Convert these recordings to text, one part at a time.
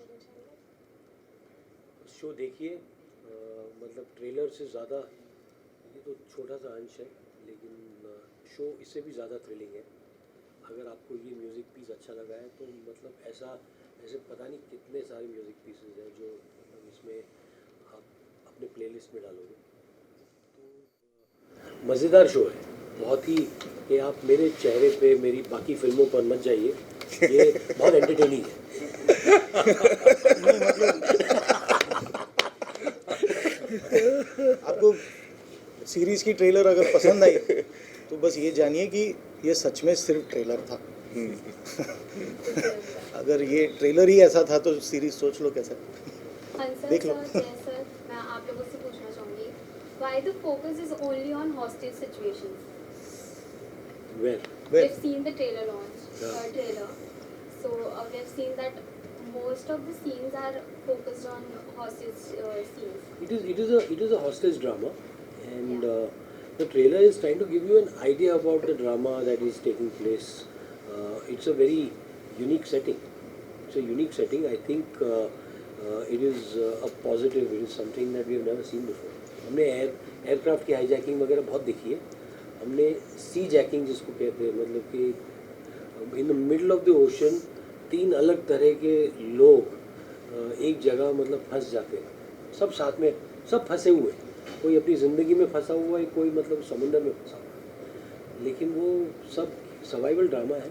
करना चाहेंगे? शो देखिए, मतलब ट्रेलर से ज़्यादा ये तो छोटा सा अंश है, लेकिन शो इससे भी ज़्यादा थ्रिलिंग है। अगर आपको ये म्यूज़िक पीस अच्छा लगा है तो मतलब ऐसे पता नहीं कितने सारे म्यूज़िक पीसेस हैं जो मतलब इसमें आप अपने प्लेलिस्ट में डालोगे तो मज़ेदार शो है बहुत ही। कि आप मेरे चेहरे पे मेरी बाकी फिल्मों पर मत जाइए, ये बहुत एंटरटेनिंग है। आपको सीरीज़ की ट्रेलर अगर पसंद आई तो बस ये जानिए कि ये सच में सिर्फ ट्रेलर था। अगर ये ट्रेलर ही ऐसा था तो सीरीज़ सोच लो कैसा। हंसल देख लो। सर, जय सर, मैं आप लोगों से पूछना चाहूँगी, why the focus is only on hostage situations? Where? We've seen the trailer launch, Yeah. trailer. So we've seen that most of the scenes are focused on hostage scenes. It is a hostage drama, and the trailer is trying to give you an idea about the drama that is taking place. It's a very unique setting. It's a unique setting. I think it is a positive. It is something that we have never seen before. हमने aircraft की hijacking वगैरह बहुत देखी है। हमने सी jacking जिसको कहते हैं, मतलब कि in the middle of the ocean 3 अलग तरह के लोग एक जगह मतलब फंस जाते हैं, सब साथ में, सब फंसे हुए हैं। कोई अपनी ज़िंदगी में फंसा हुआ है, कोई मतलब समुंदर में फंसा हुआ है, लेकिन वो सब सर्वाइवल ड्रामा है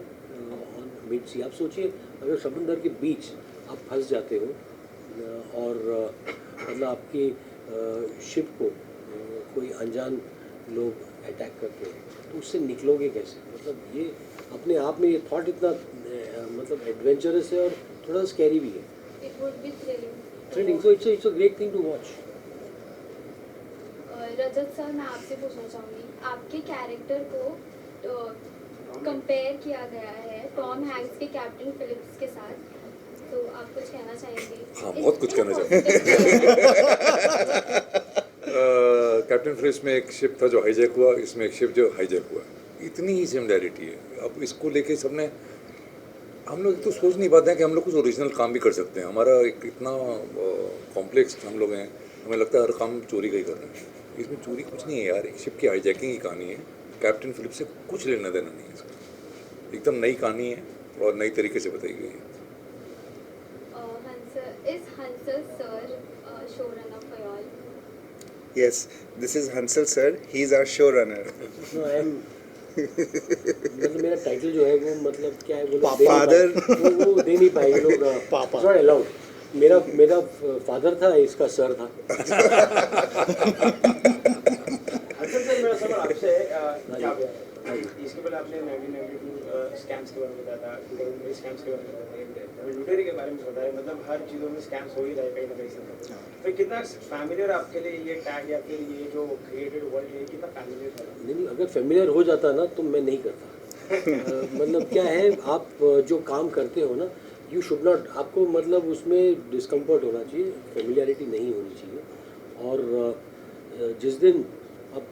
ऑन मिड सी। आप सोचिए अगर समुंदर के बीच आप फंस जाते हो और मतलब आपके शिप को कोई अनजान लोग अटैक करते हैं तो उससे निकलोगे कैसे? मतलब ये अपने आप में ये थॉट इतना मतलब एडवेंचरस है और थोड़ा स्कैरी भी है। It would be thrilling. Thrilling, so it's a great thing to watch. Rajat sir, मैं आपसे पूछना चाहूँगी, आपके कैरेक्टर को कंपेयर किया गया है टॉम हैंक्स के कैप्टन फिलिप्स के साथ, तो आप कुछ कहना चाहेंगे? हाँ, बहुत कुछ कहना कैप्टन फिलिप्स में एक शिप था जो हाईजैक हुआ, इसमें एक शिप जो हाईजैक हुआ, इतनी ही सिमिलैरिटी है। अब इसको लेके सबने, हम लोग तो सोच नहीं पाते हैं कि हम लोग कुछ ओरिजिनल काम भी कर सकते हैं। हमारा एक इतना कॉम्प्लेक्स हम लोग हैं, हमें लगता है हर काम चोरी का ही कर रहे हैं। इसमें चोरी कुछ नहीं है यार, एक शिप की हाईजैकिंग की कहानी है। कैप्टन फिलिप्स से कुछ लेना देना नहीं है इसका, एकदम नई कहानी है और नई तरीके से बताई गई है। Is Hansel sir showrunner for y'all? Yes, this is Hansel sir. He's our showrunner. No, I am मतलब मेरा टाइटल जो है वो मतलब क्या है, वो लोग Father. वो दे नहीं पाएंगे लोग। पापा। Not allowed. मेरा फादर था, इसका सर था। अच्छा सर, मेरा सवाल आपसे है, क्या इसके पहले आपने 1992 स्कैम्स के बारे में बताया था, 2003 स्कैम्स के बारे में बताया, अभी लुटेरी के बारे में बताया, मतलब हर चीज़ों में स्कैम्स हो ही रहे कहीं ना कहीं से। तो कितना फैमिलियर आपके लिए ये टैग या फिर ये जो क्रिएटेड वर्ल्ड है, कितना फैमिलियर था? नहीं, अगर फेमिलियर हो जाता ना तो मैं नहीं करता। मतलब क्या है, आप जो काम करते हो ना, यू शुड नॉट, आपको मतलब उसमें डिस्कम्फर्ट होना चाहिए, फेमिलियरिटी नहीं होनी चाहिए। और जिस दिन अब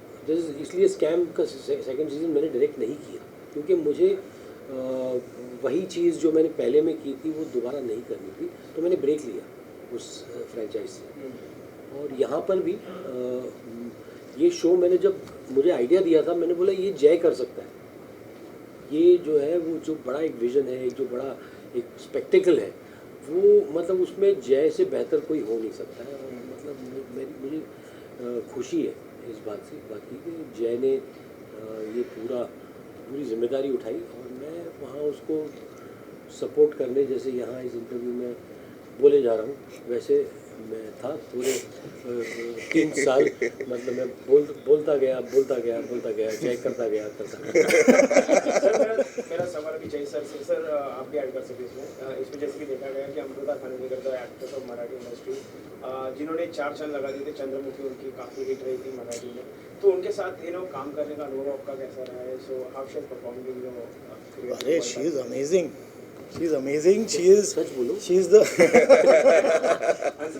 इसलिए स्कैम का सेकंड सीज़न मैंने डायरेक्ट नहीं किया, क्योंकि मुझे वही चीज़ जो मैंने पहले में की थी वो दोबारा नहीं करनी थी, तो मैंने ब्रेक लिया उस फ्रेंचाइज से। और यहाँ पर भी ये शो मैंने जब मुझे आइडिया दिया था, मैंने बोला ये जय कर सकता है, ये जो है वो जो बड़ा एक विज़न है, एक जो बड़ा एक स्पेक्टिकल है, वो मतलब उसमें जय से बेहतर कोई हो नहीं सकता है। और मतलब मुझे खुशी है इस बात से बाकी कि जय ने ये पूरी जिम्मेदारी उठाई और मैं वहाँ उसको सपोर्ट करने, जैसे यहाँ इस इंटरव्यू में बोले जा रहा हूँ, वैसे मैं था पूरे 3 साल। मतलब मैं बोलता गया, जय करता गया। सर मेरा सवाल अभी जय सर से, सर आप भी ऐड कर सकते इसमें जैसे कि देखा गया कि Amruta Khanvilkar the actress of Marathi industry, जिन्होंने 4 चांद लगा दिए थे, चंद्रमुखी उनकी काफ़ी हिट रही थी मराठी में, तो उनके साथ काम करने का अनुभव आपका कैसा रहा है? So how she is performing? अरे she is amazing, she is amazing, she is, सच बोलो, she is the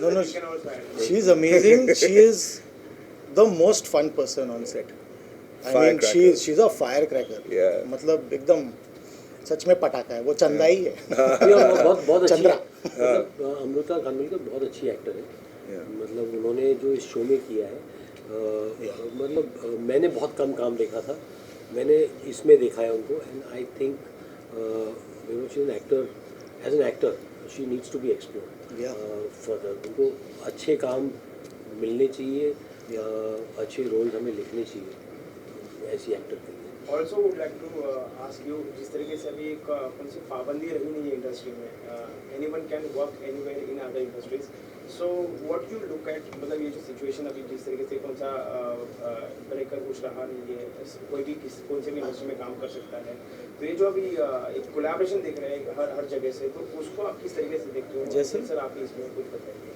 no, she is amazing. She is the most fun person on set. I mean, she's a firecracker. Yeah. मतलब एकदम सच में पटाखा है, वो चंदा ही है। ये और बहुत अच्छी चंद्रा। मतलब अमृता खानविलकर बहुत अच्छी एक्टर है। मतलब उन्होंने जो इस शो में किया है मतलब मैंने बहुत कम काम देखा था, मैंने इसमें देखा है उनको and I think she an actor, as an actor she needs to be explored further. उनको अच्छे काम मिलने चाहिए या अच्छे रोल हमें लिखने चाहिए ऐसी एक्टर के लिए। Also would like to ask you, जिस तरीके से अभी एक कौन सी पाबंदी रही नहीं है इंडस्ट्री में, anyone can work anywhere in other industries, so what you look at, मतलब ये जो सिचुएशन अभी जिस तरीके से कौन सा ब्रेकर कुछ रहा नहीं है, कोई भी कौन से भी इंडस्ट्री में काम कर सकता है, तो ये जो अभी एक कोलैबोरेशन देख रहे हैं हर जगह से, तो उसको आप किस तरीके से देखते हो? जैसे सर आप इसमें कुछ बताइए।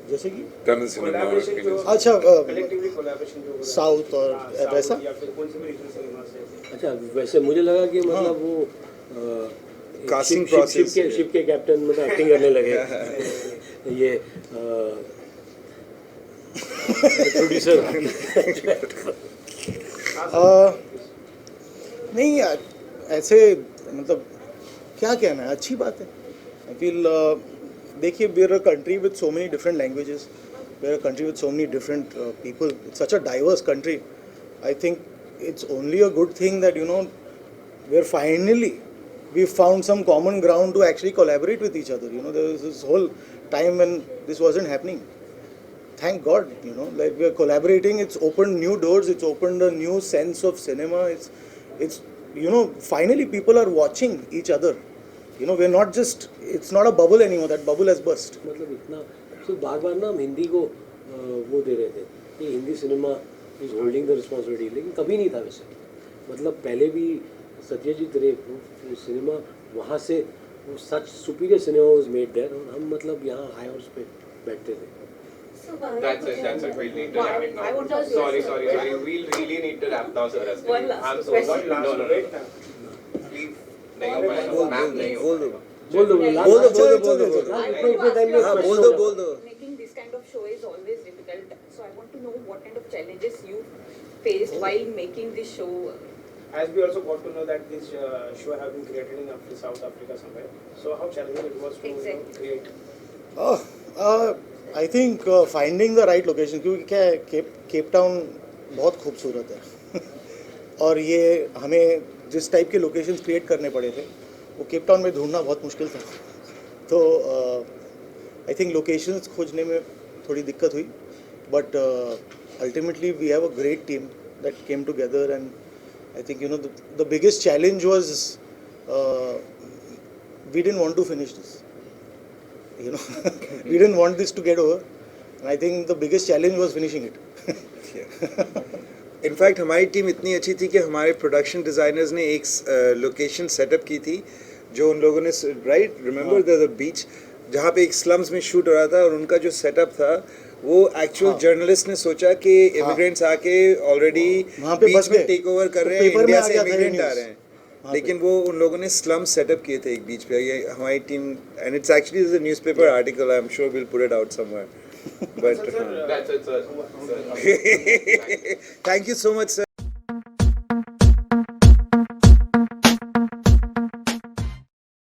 जैसे कि तमिल सिनेमा कोलैबोरेशन जो अच्छा, कलेक्टिवली कोलैबोरेशन जो हो रहा है, साउथ और हाँ, वैसा? साउथ या फिर कौन से भी रीजनल सिनेमा से। अच्छा, वैसे मुझे लगा कि मतलब वो Casting process शिप के कैप्टन मतलब एक्टिंग करने लगे ये प्रोड्यूसर। नहीं यार, ऐसे मतलब क्या कहना है, अच्छी बात है। आई फील देखिए, we are a country with so many different languages, we are a country with so many different people, it's such a diverse country. I think it's only a good thing that, you know, we're finally, we found some common ground to actually collaborate with each other. You know, there was this whole time when this wasn't happening. Thank God, you know, like we are collaborating. It's opened new doors. It's opened a new sense of cinema. It's you know, finally people are watching each other. You know, we're not just, it's not a bubble anymore. That bubble has burst. मतलब इतना तो बार ना हम हिंदी को वो दे रहे थे कि Hindi cinema is holding the responsibility, लेकिन कभी नहीं था वैसे। मतलब पहले भी सत्यजीत रे सिनेमा वहाँ से वो such superior cinema was made there, और हम मतलब यहाँ हाई हाउस पे बैठते थे। That's it. We'll need to wrap it I want now. to- Sorry. We'll really need to wrap now, sir. One last I'm so question. sorry. No. Please. नहीं हो पाएगा. Ma'am, नहीं हो पाएगा. बोल दो बोल दो। Making this kind of show is always difficult. So I want to know what kind of challenges you faced while making this show. As we also got to know that this show have been created in South Africa somewhere. So how challenging it was to Exactly. create? I think finding the right location, क्योंकि क्या है, Cape Town बहुत खूबसूरत है और ये हमें जिस टाइप के लोकेशंस क्रिएट करने पड़े थे वो केप टाउन में ढूंढना बहुत मुश्किल था। तो आई थिंक लोकेशंस खोजने में थोड़ी दिक्कत हुई, but ultimately we have a great team that came together and I think, you know, the biggest challenge was we didn't want to finish this, you know. We didn't want this to get over, and I think the biggest challenge was finishing it. In fact हमारी team इतनी अच्छी थी कि हमारे production designers ने एक location setup की थी जो उन लोगों ने, राइट, रिमेंबर द बीच जहाँ पे एक स्लम्स में शूट हो रहा था, और उनका जो सेटअप था वो एक्चुअल जर्नलिस्ट ने सोचा कि इमिग्रेंट्स आके ऑलरेडी वहाँ पे बस बीच में गए। टेक ओवर कर रहे हैं, पेपर में इंडिया आ से गया था ये इमिग्रेंट आ न्यूज़। रहे हैं, लेकिन वो उन लोगों ने स्लम सेटअप किए थे एक बीच पे। ये हमारी team, and it's actually a newspaper article, I am sure will put it out somewhere, but That's it, sir. Thank you so much sir.